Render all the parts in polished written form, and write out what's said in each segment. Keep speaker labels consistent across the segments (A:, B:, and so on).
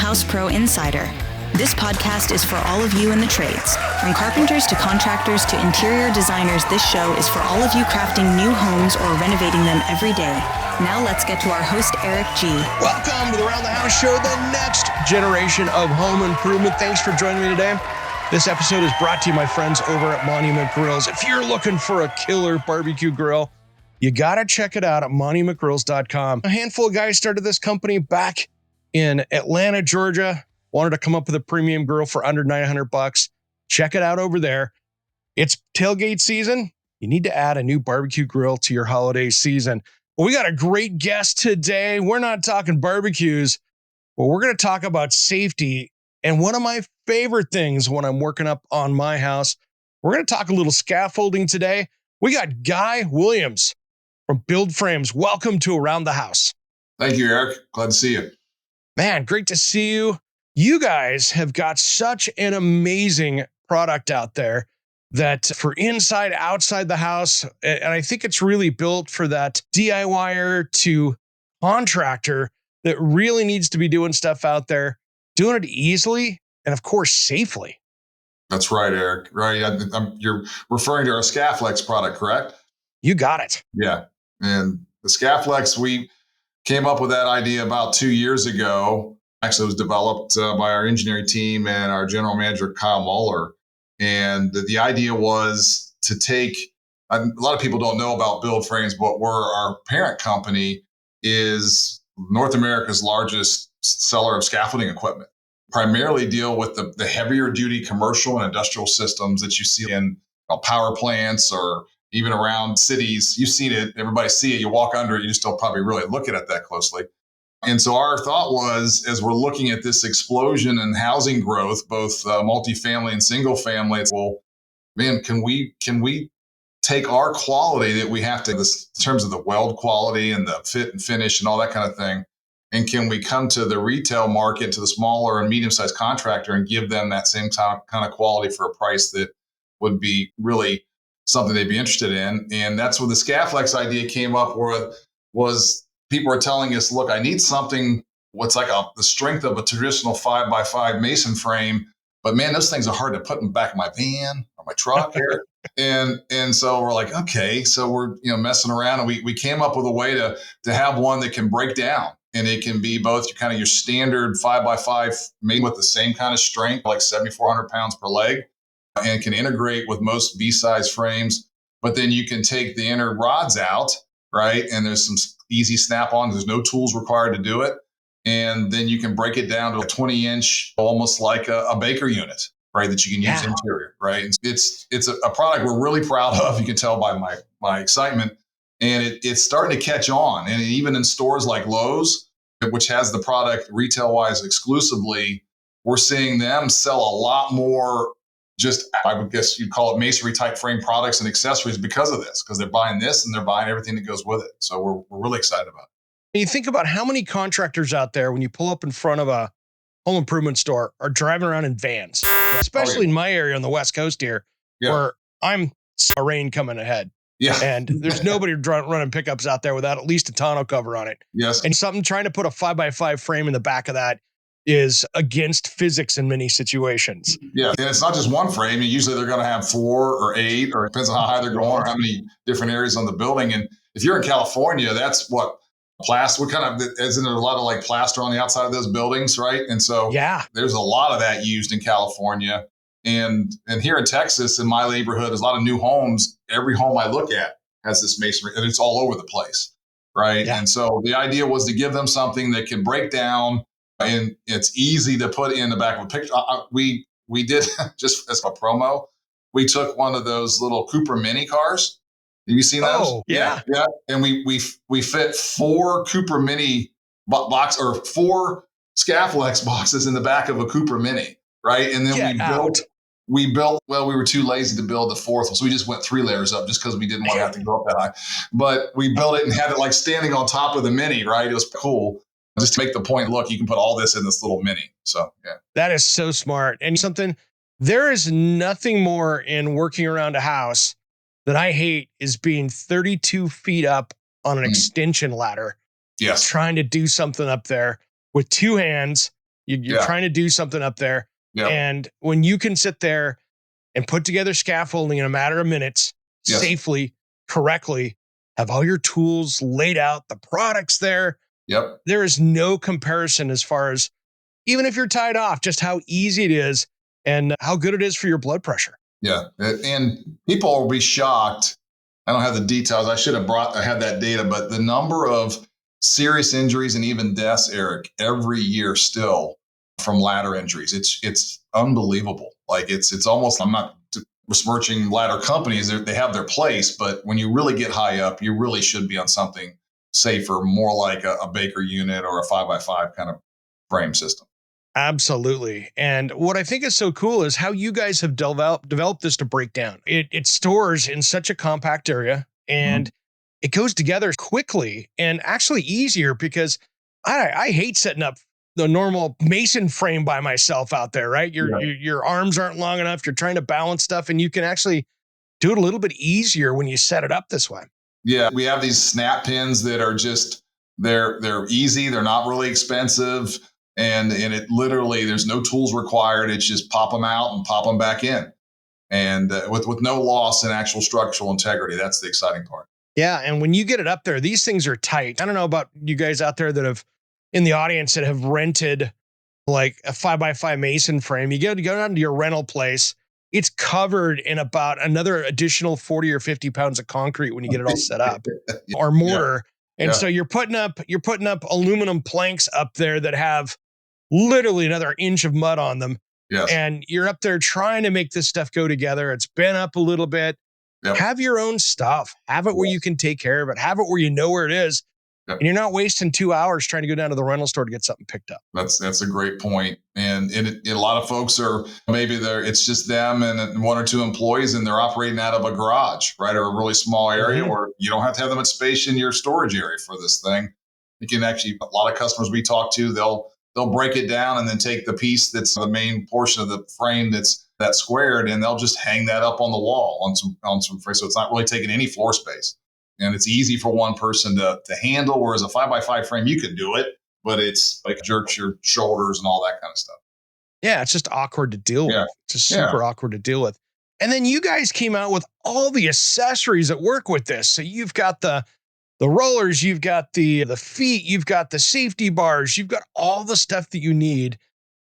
A: House Pro Insider. This podcast is for all of you in the trades. From carpenters to contractors to interior designers, this show is for all of you crafting new homes or renovating them every day. Now let's get to our host, Eric G.
B: Welcome to the Around the House Show, the next generation of home improvement. Thanks for joining me today. This episode is brought to you, my friends, over at Monument Grills. If you're looking for a killer barbecue grill, you got to check it out at monumentgrills.com. A handful of guys started this company back in Atlanta, Georgia. Wanted to come up with a premium grill for under $900. Check it out over there. It's tailgate season. You need to add a new barbecue grill to your holiday season. Well, we got a great guest today. We're not talking barbecues, but we're going to talk about safety. And one of my favorite things when I'm working up on my house, we're going to talk a little scaffolding today. We got Guy Williams from Build Frames. Welcome to Around the House.
C: Thank you, Eric. Glad to see you.
B: Man, great to see you. You guys have got such an amazing product out there that for inside, outside the house, and I think it's really built for that DIYer to contractor that really needs to be doing stuff out there, doing it easily, and of course, safely.
C: That's right, Eric. Right. You're referring to our Scafflex product, correct?
B: You got it.
C: Yeah. And the Scafflex, we came up with that idea about 2 years ago. Actually, it was developed by our engineering team and our general manager, Kyle Muller. And the idea was to take, a lot of people don't know about Build Frames, but our parent company is North America's largest seller of scaffolding equipment. Primarily deal with the heavier duty commercial and industrial systems that you see in power plants or even around cities. You've seen it, everybody see it, you walk under it, you just don't probably really look at it that closely. And so our thought was, as we're looking at this explosion in housing growth, both multifamily and single family, well, man, can we take our quality that we have to, in terms of the weld quality and the fit and finish and all that kind of thing, and can we come to the retail market, to the smaller and medium-sized contractor and give them that same kind of quality for a price that would be really something they'd be interested in? And that's where the Scafflex idea came up, where was people are telling us, look, I need something what's like the strength of a traditional 5x5 mason frame, but man, those things are hard to put in the back of my van or my truck here. And so we're like, okay, so we're messing around, and we came up with a way to have one that can break down, and it can be both kind of your standard 5x5 made with the same kind of strength, like 7,400 pounds per leg, and can integrate with most B-size frames. But then you can take the inner rods out, right? And there's some easy snap-on. There's no tools required to do it. And then you can break it down to a 20-inch, almost like a baker unit, right? That you can use interior, right? And it's a product we're really proud of. You can tell by my excitement. And it's starting to catch on. And even in stores like Lowe's, which has the product retail-wise exclusively, we're seeing them sell a lot more, just, I would guess you'd call it masonry type frame products and accessories because of this, because they're buying this and they're buying everything that goes with it. So we're really excited about it.
B: You think about how many contractors out there, when you pull up in front of a home improvement store, are driving around in vans, especially in my area on the West Coast here, where I'm a rain coming ahead.
C: Yeah.
B: And there's nobody running pickups out there without at least a tonneau cover on it.
C: Yes.
B: And something trying to put a 5x5 frame in the back of that is against physics in many situations.
C: Yeah. And it's not just one frame. Usually they're going to have 4 or 8, or it depends on how high they're going, or how many different areas on the building. And if you're in California, that's what plaster, isn't there a lot of like plaster on the outside of those buildings, right? And so there's a lot of that used in California. And here in Texas, in my neighborhood, there's a lot of new homes. Every home I look at has this masonry, and it's all over the place, right? Yeah. And so the idea was to give them something that can break down, and it's easy to put in the back of a picture. We did, just as a promo, we took one of those little Cooper mini cars. Have you seen those?
B: Oh, yeah.
C: And we fit 4 Cooper mini box, or 4 Scafflex boxes in the back of a Cooper mini, right? And then we built, well, we were too lazy to build the 4th one, so we just went 3 layers up just because we didn't want to have to go up that high. But we built it and had it like standing on top of the mini, right? It was cool. Just to make the point, look, you can put all this in this little mini. So, yeah.
B: That is so smart. And there is nothing more in working around a house that I hate is being 32 feet up on an extension ladder.
C: Yes.
B: Trying to do something up there with 2 hands You're
C: Yeah.
B: trying to do something up there.
C: Yep.
B: And when you can sit there and put together scaffolding in a matter of minutes,
C: Yes.
B: safely, correctly, have all your tools laid out, the products there,
C: Yep.
B: there is no comparison as far as, even if you're tied off, just how easy it is and how good it is for your blood pressure.
C: Yeah. And people will be shocked. I don't have the details. I had that data, but the number of serious injuries and even deaths, Eric, every year still from ladder injuries. It's unbelievable. Like it's almost, I'm not besmirching ladder companies. They have their place, but when you really get high up, you really should be on something safer, more like a Baker unit or a 5x5 kind of frame system.
B: Absolutely. And what I think is so cool is how you guys have developed this to break down. It stores in such a compact area, and it goes together quickly and actually easier, because I hate setting up the normal mason frame by myself out there, right? Your arms aren't long enough. You're trying to balance stuff, and you can actually do it a little bit easier when you set it up this way.
C: Yeah, we have these snap pins that are just they're easy, they're not really expensive, and it literally there's no tools required. It's just pop them out and pop them back in, and with no loss in actual structural integrity. That's the exciting part.
B: Yeah, and when you get it up there, these things are tight. I don't know about you guys out there that have in the audience that have rented like a 5x5 mason frame. You go down to your rental place, it's covered in about another additional 40 or 50 pounds of concrete when you get it all set up, or mortar. And so you're putting up aluminum planks up there that have literally another inch of mud on them.
C: Yes.
B: And you're up there trying to make this stuff go together. It's bent up a little bit.
C: Yep.
B: Have your own stuff. Have it where you can take care of it. Have it where you know where it is.
C: Yep.
B: And you're not wasting 2 hours trying to go down to the rental store to get something picked up.
C: That's a great point. And a lot of folks are it's just them and one or two employees, and they're operating out of a garage, right, or a really small area where you don't have to have that much space in your storage area for this thing. You can actually, a lot of customers we talk to, they'll break it down and then take the piece that's the main portion of the frame that's squared, and they'll just hang that up on the wall on some frame. So it's not really taking any floor space. And it's easy for one person to handle, whereas a 5x5 frame, you can do it, but it's like jerks your shoulders and all that kind of stuff.
B: Yeah, it's just awkward to deal with. It's just super awkward to deal with. And then you guys came out with all the accessories that work with this. So you've got the rollers, you've got the feet, you've got the safety bars, you've got all the stuff that you need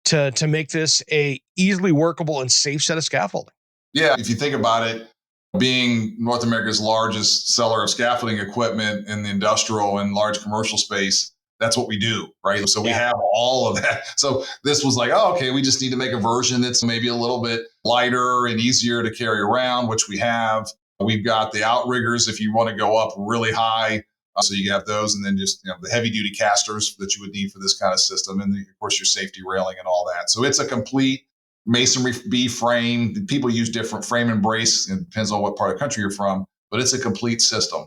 B: to make this a easily workable and safe set of scaffolding.
C: Yeah, if you think about it, being North America's largest seller of scaffolding equipment in the industrial and large commercial space, that's what we do, right? So we have all of that. So this was like, oh, okay, we just need to make a version that's maybe a little bit lighter and easier to carry around, which we have. We've got the outriggers if you want to go up really high. So you have those, and then just the heavy duty casters that you would need for this kind of system. And then, of course, your safety railing and all that. So it's a complete masonry B frame. People use different frame and brace. It depends on what part of the country you're from, but it's a complete system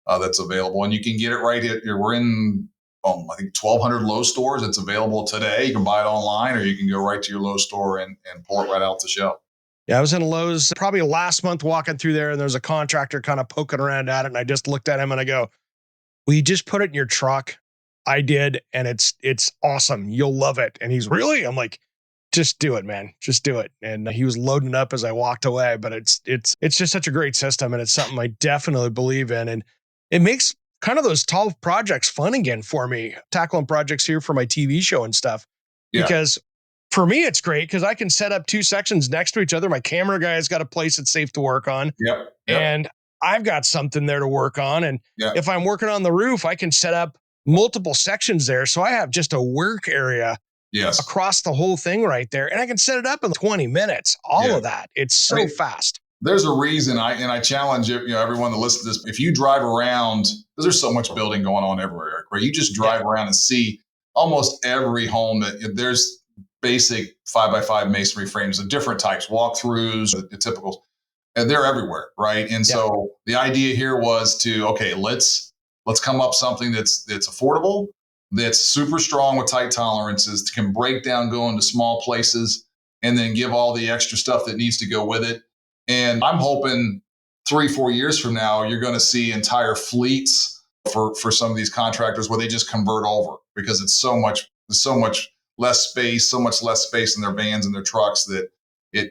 C: that's available. And you can get it right here. We're in, I think 1,200 Lowe's stores. It's available today. You can buy it online, or you can go right to your Lowe's store and pull it right out the shelf.
B: Yeah, I was in Lowe's probably last month walking through there, and there's a contractor kind of poking around at it. And I just looked at him and I go, will you just put it in your truck? I did. And it's awesome. You'll love it. And he's really, I'm like, just do it, man. Just do it. And he was loading it up as I walked away, but it's just such a great system. And it's something I definitely believe in. And it makes kind of those tall projects fun again for me, tackling projects here for my TV show and stuff. Because for me, it's great because I can set up two sections next to each other. My camera guy's got a place that's safe to work on. And I've got something there to work on. And if I'm working on the roof, I can set up multiple sections there. So I have just a work area across the whole thing right there. And I can set it up in 20 minutes, all of that. It's so fast.
C: There's a reason I challenge everyone to listen to this. If you drive around, because there's so much building going on everywhere, Eric, where you just drive around and see almost every home that there's basic 5x5 masonry frames of different types, walkthroughs, the typical, and they're everywhere, right? And so the idea here was to, okay, let's come up something that's affordable, that's super strong with tight tolerances, can break down, go into small places, and then give all the extra stuff that needs to go with it. And I'm hoping 3-4 years from now, you're going to see entire fleets for some of these contractors where they just convert over because it's so much less space, so much less space in their vans and their trucks that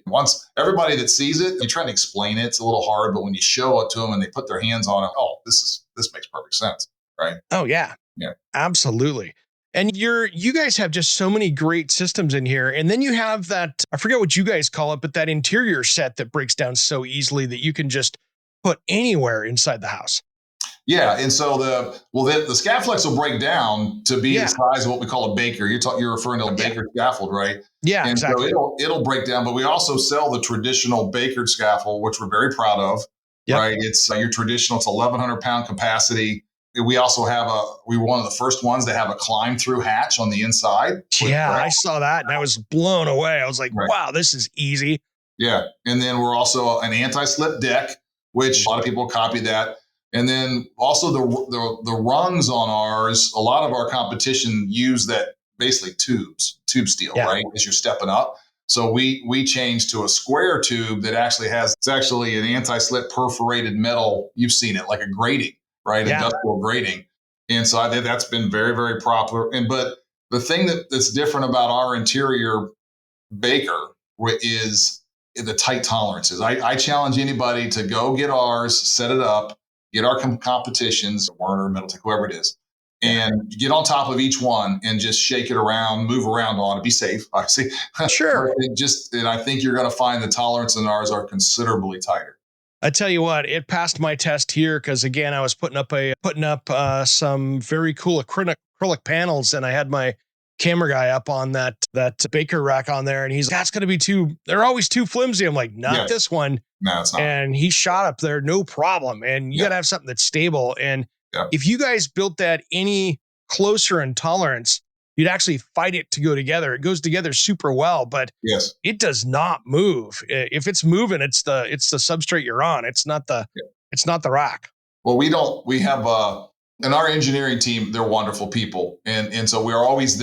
C: once everybody that sees it, you try to explain it, it's a little hard, but when you show it to them and they put their hands on it, oh, this makes perfect sense, right?
B: Oh yeah.
C: Yeah.
B: Absolutely. And you guys have just so many great systems in here. And then you have that, I forget what you guys call it, but that interior set that breaks down so easily that you can just put anywhere inside the house.
C: Yeah, and so the Scafflex will break down to be the size of what we call a baker. You're referring to a baker scaffold, right?
B: Yeah,
C: and
B: exactly.
C: So it'll break down, but we also sell the traditional bakered scaffold, which we're very proud of. Yep. Right? It's your traditional. It's 1,100 pound capacity. We also have we were one of the first ones to have a climb through hatch on the inside.
B: Yeah, I saw that and I was blown away. I was like, wow, this is easy.
C: Yeah, and then we're also an anti-slip deck, which a lot of people copy that. And then also the rungs on ours, a lot of our competition use that basically tube steel, right? As you're stepping up. So we changed to a square tube that it's actually an anti-slip perforated metal. You've seen it, like a grating, right? Yeah. Industrial grating. And so I think that's been very, very popular. But the thing that's different about our interior baker is the tight tolerances. I challenge anybody to go get ours, set it up, get our competitions, Werner, Middleton, whoever it is, and get on top of each one and just shake it around, move around on it. Be safe, obviously.
B: Sure.
C: And I think you're going to find the tolerance in ours are considerably tighter.
B: I tell you what, it passed my test here because again, I was putting up some very cool acrylic panels, and I had my camera guy up on that baker rack on there, and he's like, that's going to be they're always too flimsy. I'm like, not this one.
C: No, it's not.
B: And he shot up there, no problem. And you got to have something that's stable. And if you guys built that any closer in tolerance, you'd actually fight it to go together. It goes together super well, but it does not move. If it's moving, it's the substrate you're on. It's not the rack.
C: Well, we have in our engineering team, they're wonderful people. And so we're always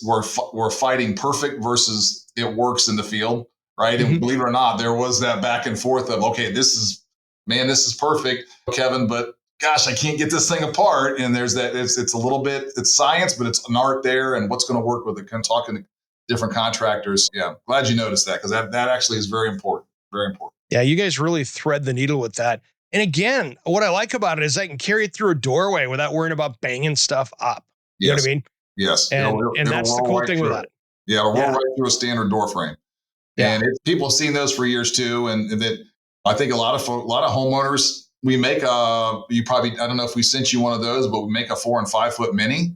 C: we're fighting perfect versus it works in the field. Right. Mm-hmm. And believe it or not, there was that back and forth of, okay, this is perfect, Kevin, but gosh, I can't get this thing apart. And there's that, it's a little bit, it's science, but it's an art there and what's going to work with it. Kind of talking to different contractors. Yeah. Glad you noticed that because that actually is very important. Very important.
B: Yeah. You guys really thread the needle with that. And again, what I like about it is I can carry it through a doorway without worrying about banging stuff up. You know what I mean?
C: Yes.
B: And that's the cool thing with that.
C: Yeah. It'll roll right through a standard door frame. Yeah. And people have seen those for years too. And that I think a lot of homeowners, we make I don't know if we sent you one of those, but we make a 4 and 5 foot mini,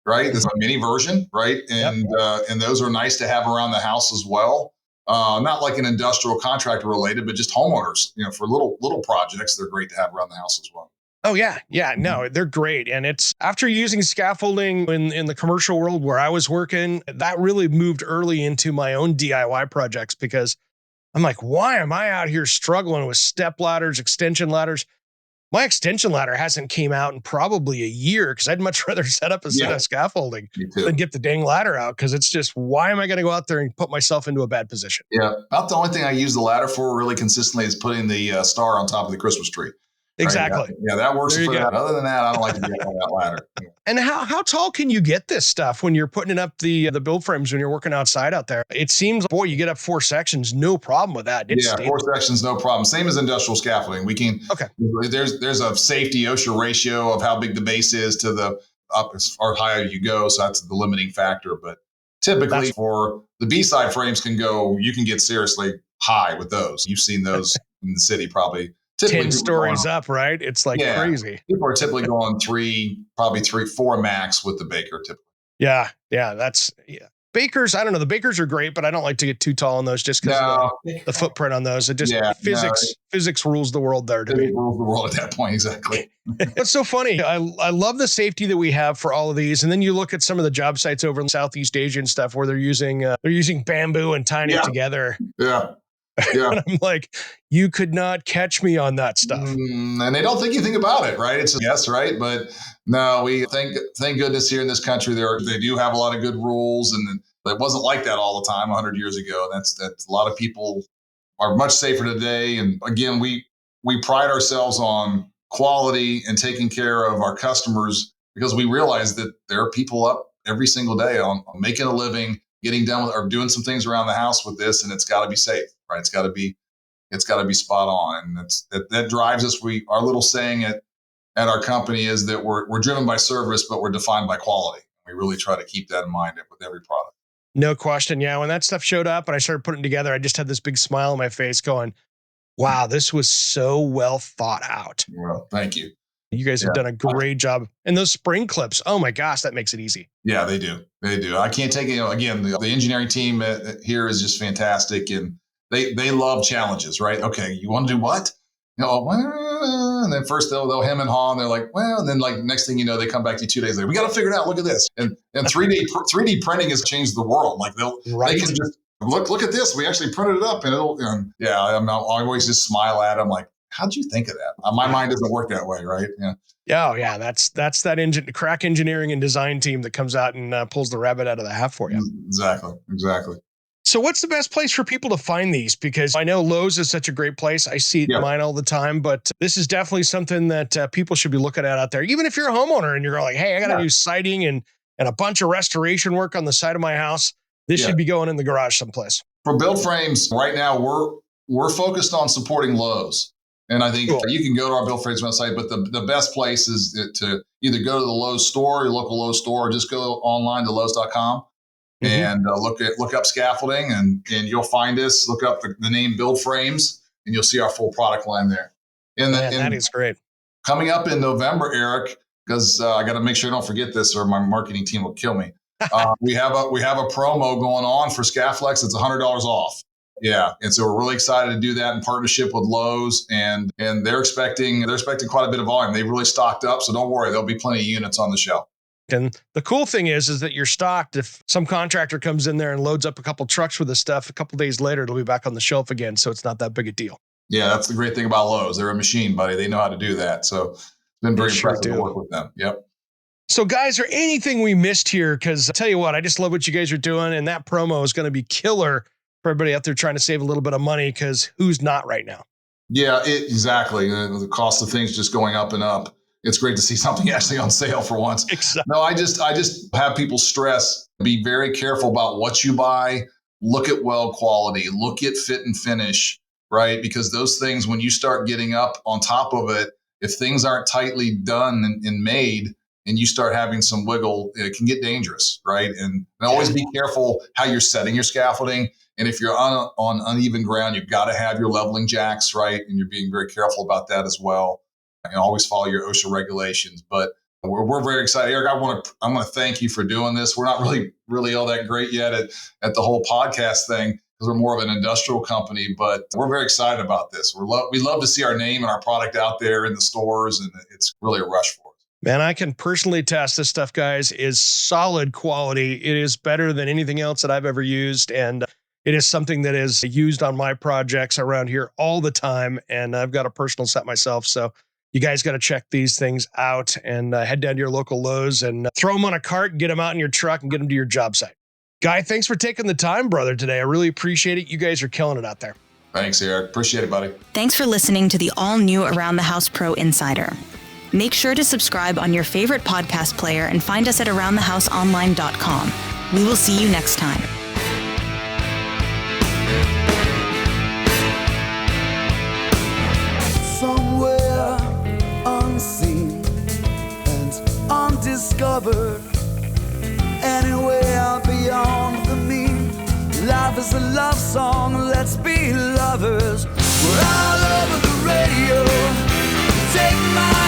C: right? There's a mini version, right? And and those are nice to have around the house as well. Not like an industrial contractor related, but just homeowners, for little projects, they're great to have around the house as well.
B: Oh yeah. Yeah. No, they're great. And it's after using scaffolding in the commercial world where I was working, that really moved early into my own DIY projects because I'm like, why am I out here struggling with step ladders, extension ladders? My extension ladder hasn't came out in probably a year because I'd much rather set up a set of scaffolding than get the dang ladder out because it's just, why am I going to go out there and put myself into a bad position?
C: Yeah. About the only thing I use the ladder for really consistently is putting the star on top of the Christmas tree.
B: Exactly.
C: Right? Yeah, that works for that. Other than that, I don't like to get on that ladder.
B: And how tall can you get this stuff when you're putting it up the build frames when you're working outside out there? It seems, boy, you get up 4 sections, no problem with that. It's stable. 4
C: sections, no problem. Same as industrial scaffolding. We can. Okay. There's a safety OSHA ratio of how big the base is to the up as far higher you go, so that's the limiting factor. But typically, for the B-side frames, you can get seriously high with those. You've seen those in the city probably.
B: 10 stories up, right? It's like crazy.
C: People are typically going 3, 4 max with the baker typically.
B: Yeah. Bakers, I don't know. The bakers are great, but I don't like to get too tall on those just because of the footprint on those. It just physics rules the world there to me.
C: Rules the world at that point, exactly.
B: It's so funny. I love the safety that we have for all of these. And then you look at some of the job sites over in Southeast Asia and stuff where they're using bamboo and tying it together.
C: Yeah. Yeah.
B: And I'm like, you could not catch me on that stuff.
C: And they don't think anything about it, right? It's yes, right? But no, we thank goodness here in this country, they do have a lot of good rules, and it wasn't like that all the time 100 years ago. That's a lot of people are much safer today. And again, we pride ourselves on quality and taking care of our customers because we realize that there are people up every single day on making a living, getting done with, or doing some things around the house with this, and it's got to be safe, right? It's got to be spot on, and that drives us. Our little saying at our company is that we're driven by service, but we're defined by quality. We really try to keep that in mind with every product.
B: No question. Yeah. When that stuff showed up and I started putting it together, I just had this big smile on my face going, wow, this was so well thought out.
C: Well, thank you.
B: You guys have done a great job. And those spring clips, oh my gosh, that makes it easy.
C: Yeah, they do. I can't take it. Again, the engineering team here is just fantastic, and they love challenges, right? Okay, you want to do what? And then first they'll hem and haw, and they're like, well, and then like next thing you know, they come back to you 2 days later. We got to figure it out. Look at this. And 3D printing has changed the world. Like they can just look at this. We actually printed it up, and I always just smile at them like, how'd you think of that? My mind doesn't work that way, right? Yeah.
B: Oh yeah, that's that crack engineering and design team that comes out and pulls the rabbit out of the hat for you.
C: Exactly.
B: So what's the best place for people to find these? Because I know Lowe's is such a great place. I see it in mine all the time, but this is definitely something that people should be looking at out there. Even if you're a homeowner and you're like, hey, I got to do siding and a bunch of restoration work on the side of my house. This should be going in the garage someplace.
C: For build frames, right now we're focused on supporting Lowe's. And I think you can go to our Build Frames website, but the best place is to either go to the Lowe's store, your local Lowe's store, or just go online to Lowe's.com and look up Scaffolding, and you'll find us. Look up the name Build Frames, and you'll see our full product line there. And
B: that is great.
C: Coming up in November, Eric, because I got to make sure I don't forget this, or my marketing team will kill me. We have a promo going on for Scafflex. It's $100 off. Yeah, and so we're really excited to do that in partnership with Lowe's, and they're expecting quite a bit of volume. They've really stocked up, so don't worry, there'll be plenty of units on the shelf.
B: And the cool thing is that you're stocked. If some contractor comes in there and loads up a couple trucks with the stuff, a couple days later it'll be back on the shelf again, so it's not that big a deal.
C: Yeah, that's the great thing about Lowe's. They're a machine, buddy. They know how to do that. So it's been very impressive to work with them. Yep.
B: So guys, is there anything we missed here? Because I tell you what, I just love what you guys are doing, and that promo is going to be killer for everybody out there trying to save a little bit of money, because who's not right now?
C: Yeah, exactly. The cost of things just going up and up. It's great to see something actually on sale for once.
B: Exactly.
C: No, I just have people stress, be very careful about what you buy. Look at weld quality, look at fit and finish, right? Because those things, when you start getting up on top of it, if things aren't tightly done and made, and you start having some wiggle, it can get dangerous, right? And always be careful how you're setting your scaffolding. And if you're on uneven ground, you've got to have your leveling jacks, right? And you're being very careful about that as well. And always follow your OSHA regulations. But we're very excited. Eric, I want to thank you for doing this. We're not really all that great yet at the whole podcast thing, because we're more of an industrial company, but we're very excited about this. We love to see our name and our product out there in the stores, and it's really a rush for us.
B: Man, I can personally attest this stuff, guys, is solid quality. It is better than anything else that I've ever used. And it is something that is used on my projects around here all the time. And I've got a personal set myself. So you guys got to check these things out and head down to your local Lowe's and throw them on a cart and get them out in your truck and get them to your job site. Guy, thanks for taking the time, brother, today. I really appreciate it. You guys are killing it out there.
C: Thanks, Eric. Appreciate it, buddy.
A: Thanks for listening to the all-new Around the House Pro Insider. Make sure to subscribe on your favorite podcast player and find us at aroundthehouseonline.com. We will see you next time.
D: Somewhere unseen and undiscovered, anywhere beyond the mean. Life is a love song, let's be lovers. We're all over the radio. Take my